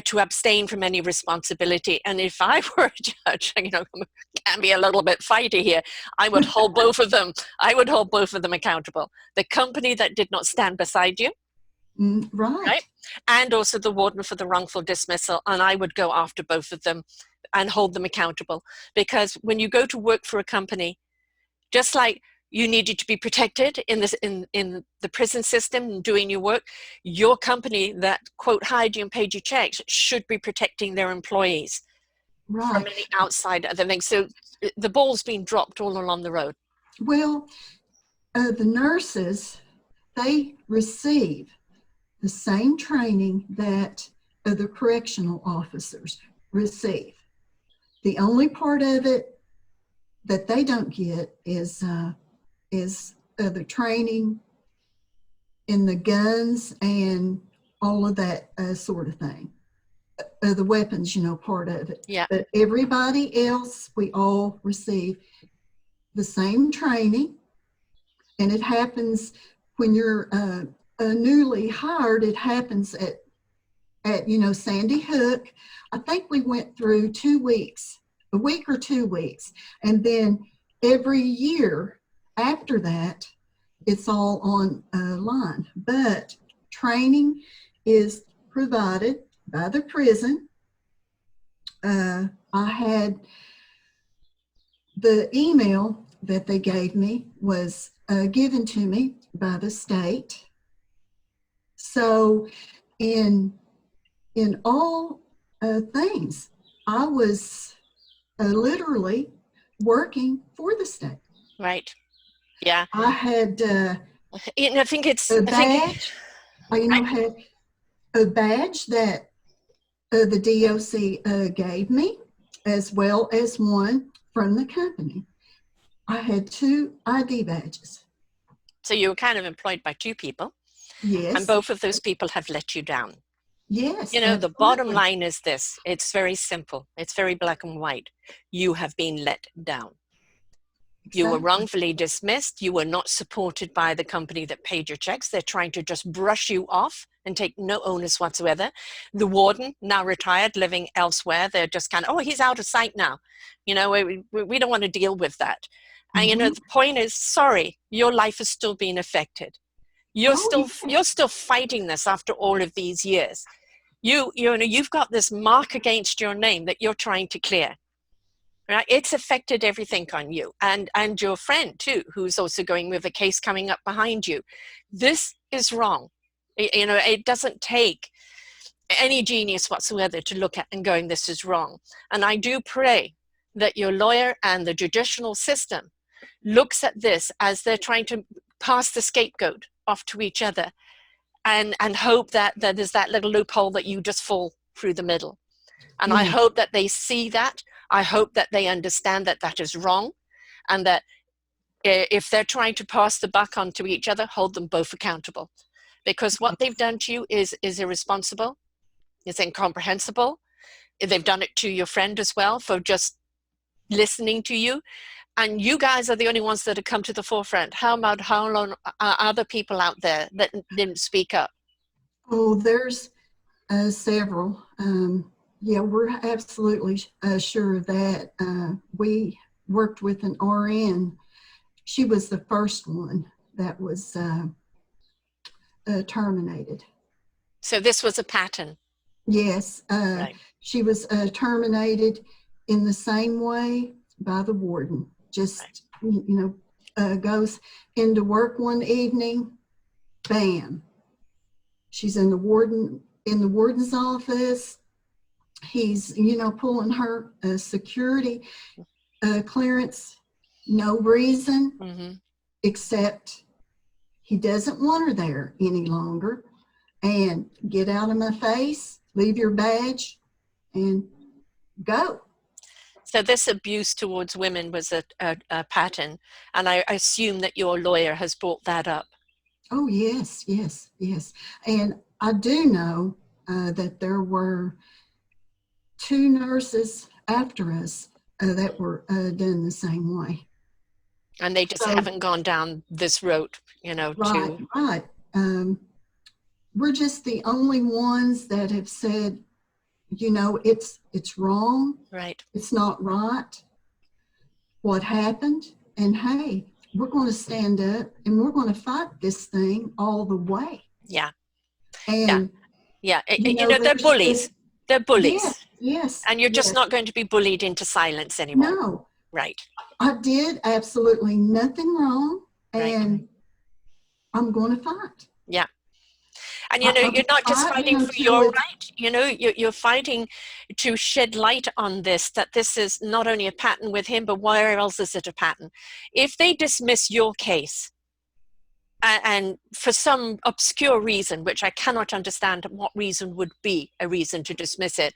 to abstain from any responsibility. And if I were a judge, can be a little bit fighty here, I would hold both of them. I would hold both of them accountable. The company that did not stand beside you, right? And also the warden for the wrongful dismissal. And I would go after both of them and hold them accountable. Because when you go to work for a company, just like you needed to be protected in the prison system doing your work, your company that, quote, hired you and paid you checks should be protecting their employees from any outside other things. So the ball's been dropped all along the road. Well, the nurses, they receive the same training that the correctional officers receive. The only part of it that they don't get is the training in the guns and all of that sort of thing. The weapons, part of it. Yeah. But everybody else, we all receive the same training, and it happens when you're newly hired. It happens at Sandy Hook. I think we went through 2 weeks, a week or 2 weeks, and then every year after that, it's all online. But training is provided by the prison. I had the email that they gave me was given to me by the state. So in all things, I was literally working for the state. Right. Yeah. I had I think it's a badge. Had a badge that the DOC gave me, as well as one from the company. I had 2 ID badges. So you were kind of employed by 2 people. Yes. And both of those people have let you down. Yes. The bottom line is this. It's very simple. It's very black and white. You have been let down. Exactly. You were wrongfully dismissed. You were not supported by the company that paid your checks. They're trying to just brush you off and take no onus whatsoever. The warden, now retired, living elsewhere, they're just kind of, oh, he's out of sight now. We don't want to deal with that. Mm-hmm. And the point is, sorry, your life is still being affected. You're still fighting this after all of these years. You've got this mark against your name that you're trying to clear. Right? It's affected everything on you and your friend too, who's also going with a case coming up behind you. This is wrong. It doesn't take any genius whatsoever to look at and going, this is wrong. And I do pray that your lawyer and the judicial system looks at this as they're trying to pass the scapegoat off to each other and hope that there's that little loophole that you just fall through the middle. And I hope that they see that. I hope that they understand that that is wrong, and that if they're trying to pass the buck on to each other, hold them both accountable. Because what they've done to you is irresponsible, it's incomprehensible. They've done it to your friend as well for just listening to you. And you guys are the only ones that have come to the forefront. How about how long are other people out there that didn't speak up? Oh, there's several. Yeah, we're absolutely sure of that. We worked with an RN. She was the first one that was terminated. So this was a pattern. Yes. Right. She was terminated in the same way by the warden. Just, goes into work one evening, bam. She's in the warden's office. He's, pulling her security clearance, no reason except he doesn't want her there any longer. And get out of my face, leave your badge, and go. So this abuse towards women was a pattern, and I assume that your lawyer has brought that up. Oh, yes. And I do know that there were 2 nurses after us that were done the same way. And they just haven't gone down this road, Right. We're just the only ones that have said, it's wrong. Right. It's not right. What happened? And hey, we're going to stand up and we're going to fight this thing all the way. Yeah. And yeah. They're bullies. They're bullies. Yes. And you're just not going to be bullied into silence anymore. No. Right. I did absolutely nothing wrong, and I'm going to fight. Yeah. And, you're not just fighting for your right. You're fighting to shed light on this, that this is not only a pattern with him, but where else is it a pattern? If they dismiss your case, and for some obscure reason, which I cannot understand what reason would be a reason to dismiss it,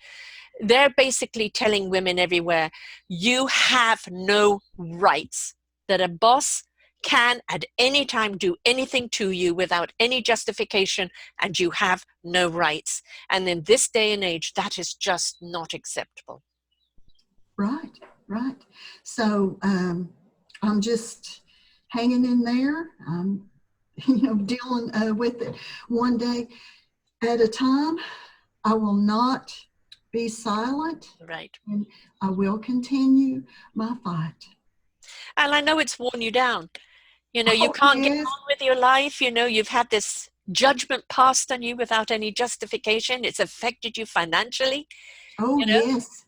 they're basically telling women everywhere, you have no rights, that a boss can at any time do anything to you without any justification, and you have no rights. And in this day and age, that is just not acceptable. Right, right. So I'm just hanging in there. I'm, dealing with it one day at a time. I will not be silent. Right. And I will continue my fight. And I know it's worn you down. You Oh, can't get yes. on with your life. You've had this judgment passed on you without any justification. It's affected you financially. Oh, you know yes.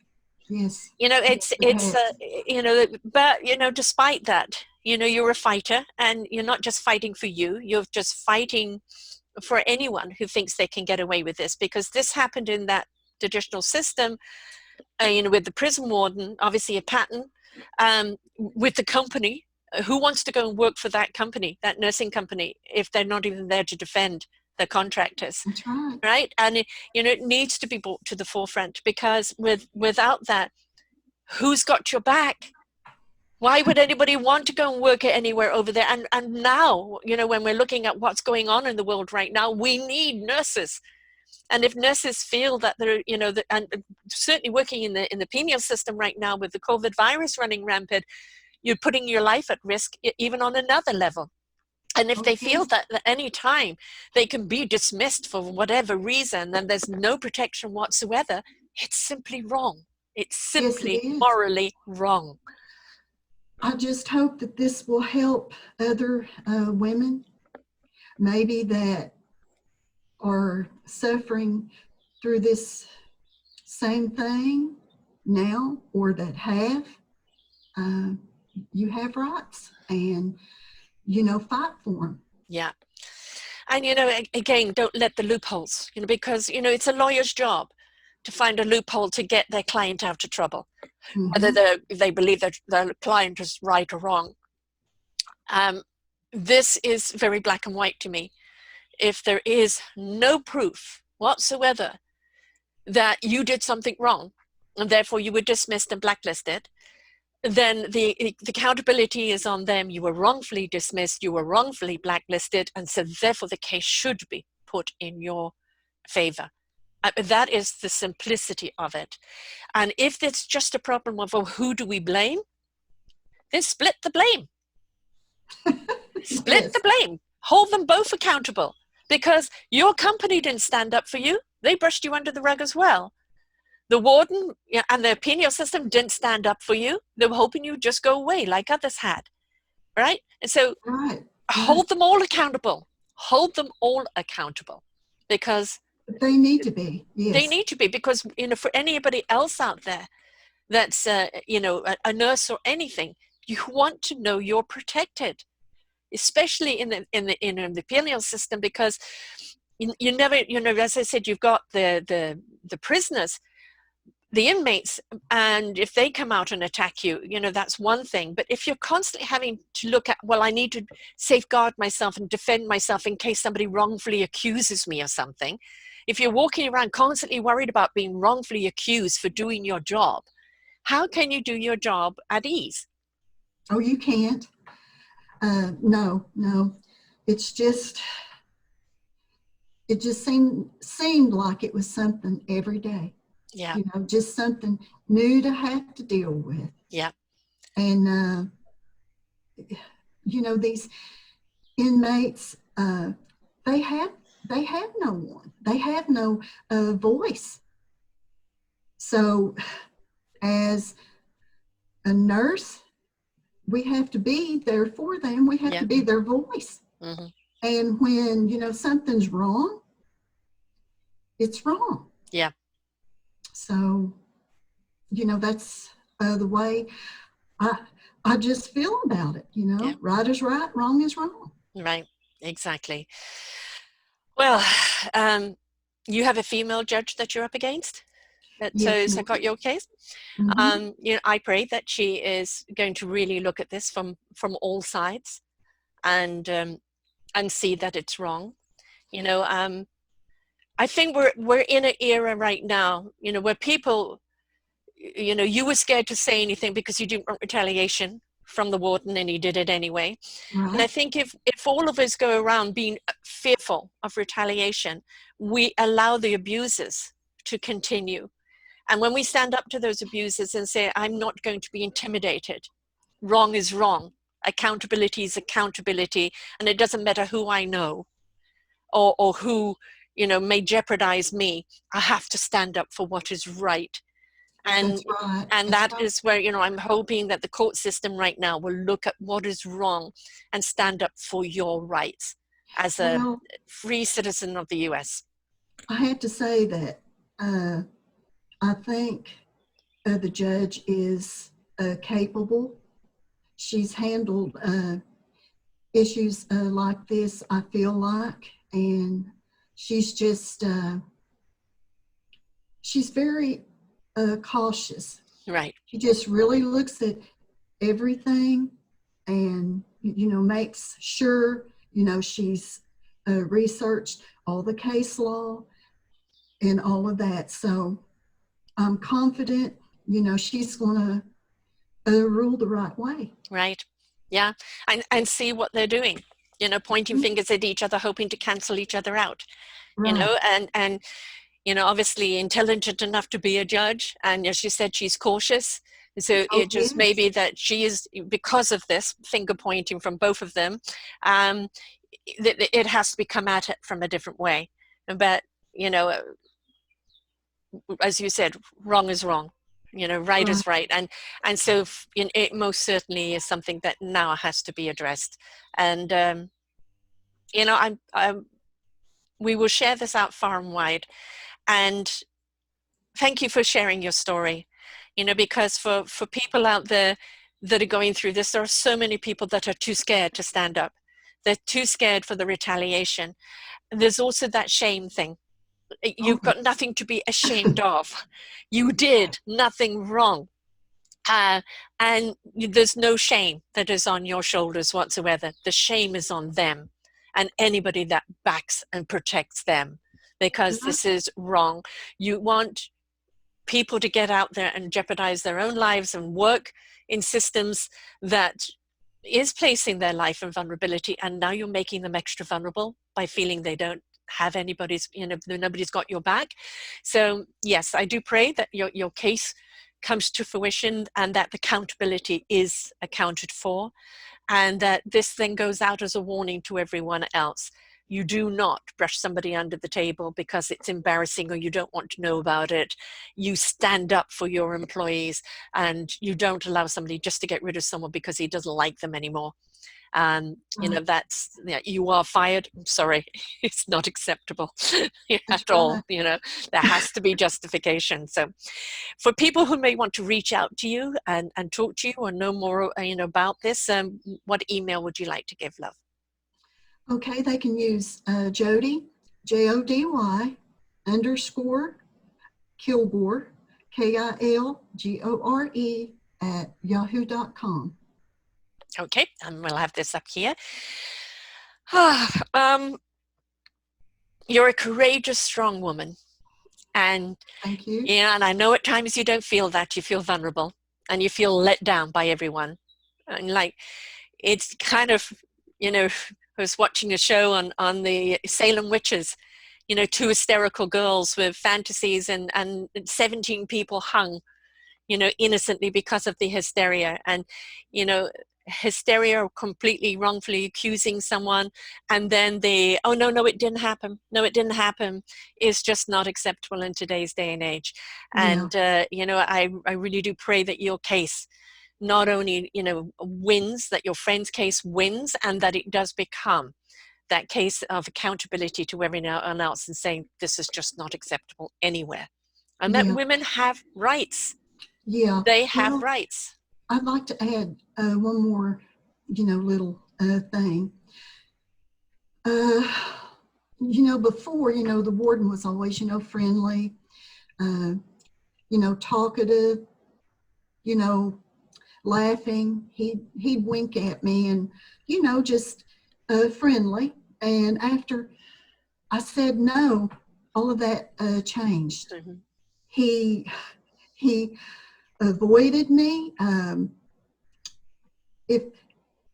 Yes. it's Yes, it has. but despite that, you're a fighter, and you're not just fighting for you, you're just fighting for anyone who thinks they can get away with this, because this happened in that traditional system, with the prison warden, obviously a pattern, with the company. Who wants to go and work for that company, that nursing company, if they're not even there to defend their contractors? That's right. Right. And it needs to be brought to the forefront, because without that, who's got your back? Why would anybody want to go and work anywhere over there? And now, when we're looking at what's going on in the world right now, we need nurses. And if nurses feel that they're, and certainly working in the penal system right now with the COVID virus running rampant, you're putting your life at risk, even on another level. And if they feel that at any time they can be dismissed for whatever reason, and there's no protection whatsoever, it's simply wrong. It's simply morally wrong. I just hope that this will help other women, maybe that are suffering through this same thing now, or that have. You have rights, and fight for them. Yeah. And again, don't let the loopholes, because it's a lawyer's job to find a loophole to get their client out of trouble, whether they believe that their client is right or wrong. This is very black and white to me. If there is no proof whatsoever that you did something wrong, and therefore you were dismissed and blacklisted, then the accountability is on them. You were wrongfully dismissed, you were wrongfully blacklisted, and so therefore the case should be put in your favor. That is the simplicity of it. And if it's just a problem of, who do we blame, then split the blame. Split the blame. Hold them both accountable, because your company didn't stand up for you. They brushed you under the rug as well. The warden and the penal system didn't stand up for you. They were hoping you'd just go away like others had, right? And so hold them all accountable. Hold them all accountable, because they need to be. Yes. They need to be, because for anybody else out there that's a nurse or anything, you want to know you're protected, especially in the penal system, because you never, as I said, you've got the prisoners, the inmates, and if they come out and attack you, that's one thing. But if you're constantly having to look at, well, I need to safeguard myself and defend myself in case somebody wrongfully accuses me of something, if you're walking around constantly worried about being wrongfully accused for doing your job, how can you do your job at ease? Oh, you can't. No. It's just, it just seemed like it was something every day. Yeah. Just something new to have to deal with. Yeah. And, these inmates, they have no one. They have no voice. So as a nurse, we have to be there for them. We have to be their voice. Mm-hmm. And when, something's wrong, it's wrong. Yeah. So, that's the way I just feel about it, Right is right, wrong is wrong. Right, exactly. Well, you have a female judge that you're up against that has got your case. Mm-hmm. I pray that she is going to really look at this from all sides, and and see that it's wrong. You know, I think we're in an era right now, you know, where people, you know, you were scared to say anything because you didn't want retaliation from the warden, and he did it anyway. And I Right. think if all of us go around being fearful of retaliation, we allow the abusers to continue. And when we stand up to those abusers and say, I'm not going to be intimidated, wrong is wrong, accountability is accountability, and it doesn't matter who I know or who, you know, may jeopardize me, I have to stand up for what is right. And That's right. and That's that right. is where, you know, I'm hoping that the court system right now will look at what is wrong and stand up for your rights as a Well, free citizen of the US. I have to say that uh, I think the judge is capable. She's handled issues like this, I feel like, and she's just, she's very cautious. Right. She just really looks at everything and, you know, makes sure, you know, she's researched all the case law and all of that. So I'm confident, you know, she's going to rule the right way. Right. Yeah. And see what they're doing, you know, pointing fingers at each other, hoping to cancel each other out, you Right. know, and you know, obviously intelligent enough to be a judge. And as you said, she's cautious. So Oh, it just may yes. be that she is, because of this finger pointing from both of them, um, it has to be come at it from a different way. But, you know, as you said, wrong is wrong. You know, right Right. is right, and so it most certainly is something that now has to be addressed. And you know, we will share this out far and wide. And thank you for sharing your story, you know, because for people out there that are going through this, there are so many people that are too scared to stand up. They're too scared for the retaliation. And there's also that shame thing. Oh, You've got yes. nothing to be ashamed of. You did nothing wrong. Uh, and there's no shame that is on your shoulders whatsoever. The shame is on them and anybody that backs and protects them, because Right. this is wrong. You want people to get out there and jeopardize their own lives and work in systems that is placing their life in vulnerability, and now you're making them extra vulnerable by feeling they don't have anybody's, you know, nobody's got your back. So yes, I do pray that your case comes to fruition and that accountability is accounted for, and that this thing goes out as a warning to everyone else. You do not brush somebody under the table because it's embarrassing or you don't want to know about it. You stand up for your employees, and you don't allow somebody just to get rid of someone because he doesn't like them anymore. You know, Right. that's, yeah, you are fired. I'm sorry, it's not acceptable That's at all. right. You know, there has to be justification. So for people who may want to reach out to you and talk to you or know more, you know, about this, what email would you like to give, love? Okay, they can use Jody, Jody underscore Kilgore, Kilgore at yahoo.com. Okay, and we'll have this up here. You're a courageous, strong woman. And Thank you. yeah, and I know at times you don't feel that. You feel vulnerable and you feel let down by everyone. And like, it's kind of, you know, I was watching a show on the Salem witches, you know, two hysterical girls with fantasies, and 17 people hung, you know, innocently because of the hysteria. And, you know, hysteria or completely wrongfully accusing someone, and then they, oh no, it didn't happen, no, it didn't happen, is just not acceptable in today's day and age. Yeah. And you know, I really do pray that your case not only, you know, wins, that your friend's case wins, and that it does become that case of accountability to everyone else and saying this is just not acceptable anywhere, and that Yeah. women have rights. Yeah. They have Well, rights. I'd like to add one more, you know, little thing. Uh, you know, before, you know, the warden was always, you know, friendly, uh, you know, talkative, you know, laughing. He'd wink at me and, you know, just friendly. And after I said no, all of that changed. Mhm. He avoided me. If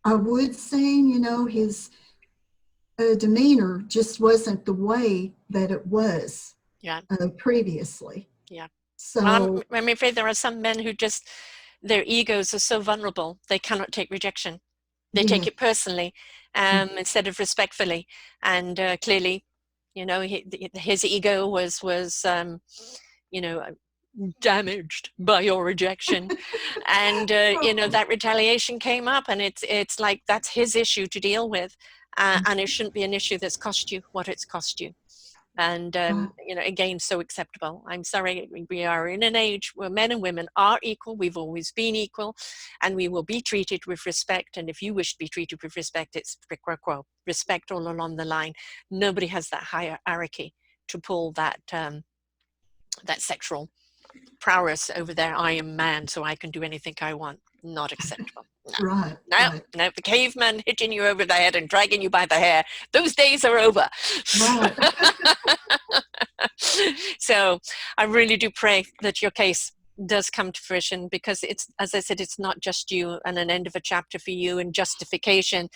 I would sing, you know, his demeanor just wasn't the way that it was Yeah. previously. Yeah. So, I'm afraid there are some men who just, their egos are so vulnerable, they cannot take rejection. They take yeah. it personally instead of respectfully. And clearly, you know, his ego was you know, damaged by your rejection. And, you know, that retaliation came up, and it's like, that's his issue to deal with. And it shouldn't be an issue that's cost you what it's cost you. And you know, again, so acceptable. I'm sorry, we are in an age where men and women are equal. We've always been equal, and we will be treated with respect. And if you wish to be treated with respect, it's respect all along the line. Nobody has that hierarchy to pull that that sexual prowess over there. I am man, so I can do anything I want. Not acceptable. No. right, No, right, no, the caveman hitting you over the head and dragging you by the hair, those days are over. right. So I really do pray that your case does come to fruition, because it's, as I said, it's not just you and an end of a chapter for you and justification.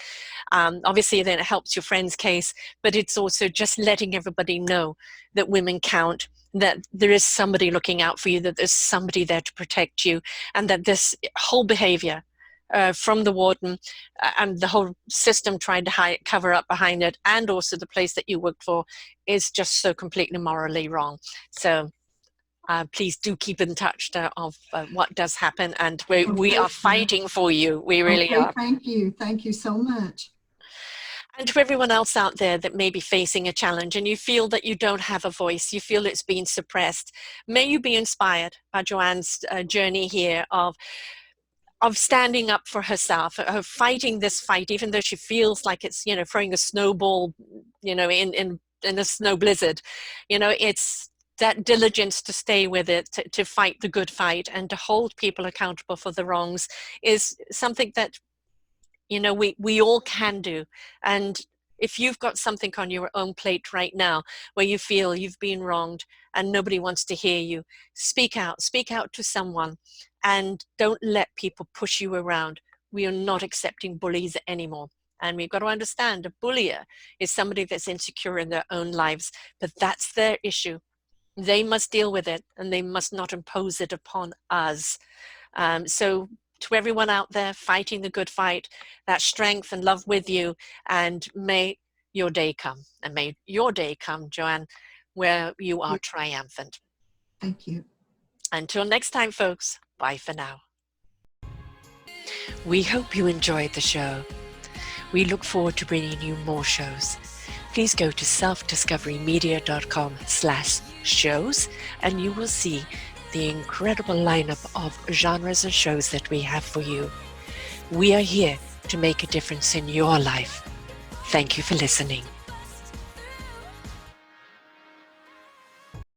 Obviously, then it helps your friend's case, but it's also just letting everybody know that women count, that there is somebody looking out for you, that there's somebody there to protect you, and that this whole behavior from the warden and the whole system trying to cover up behind it, and also the place that you worked for, is just so completely morally wrong. So please do keep in touch of what does happen, and we Okay, are fighting for you. We really okay, are. thank you. Thank you so much. And to everyone else out there that may be facing a challenge and you feel that you don't have a voice, you feel it's been suppressed, may you be inspired by JoAnn's journey here of standing up for herself, of fighting this fight, even though she feels like it's, you know, throwing a snowball, you know, in a snow blizzard. You know, it's that diligence to stay with it, to fight the good fight, and to hold people accountable for the wrongs is something that, you know, we all can do. And if you've got something on your own plate right now where you feel you've been wronged and nobody wants to hear you, speak out to someone, and don't let people push you around. We are not accepting bullies anymore. And we've got to understand, a bullier is somebody that's insecure in their own lives, but that's their issue. They must deal with it, and they must not impose it upon us. So to everyone out there fighting the good fight, that strength and love with you, and may your day come, and may your day come, JoAnn, where you are triumphant. Thank you. Until next time, folks, bye for now. We hope you enjoyed the show. We look forward to bringing you more shows. Please go to selfdiscoverymedia.com/shows, and you will see the incredible lineup of genres and shows that we have for you. We are here to make a difference in your life. Thank you for listening.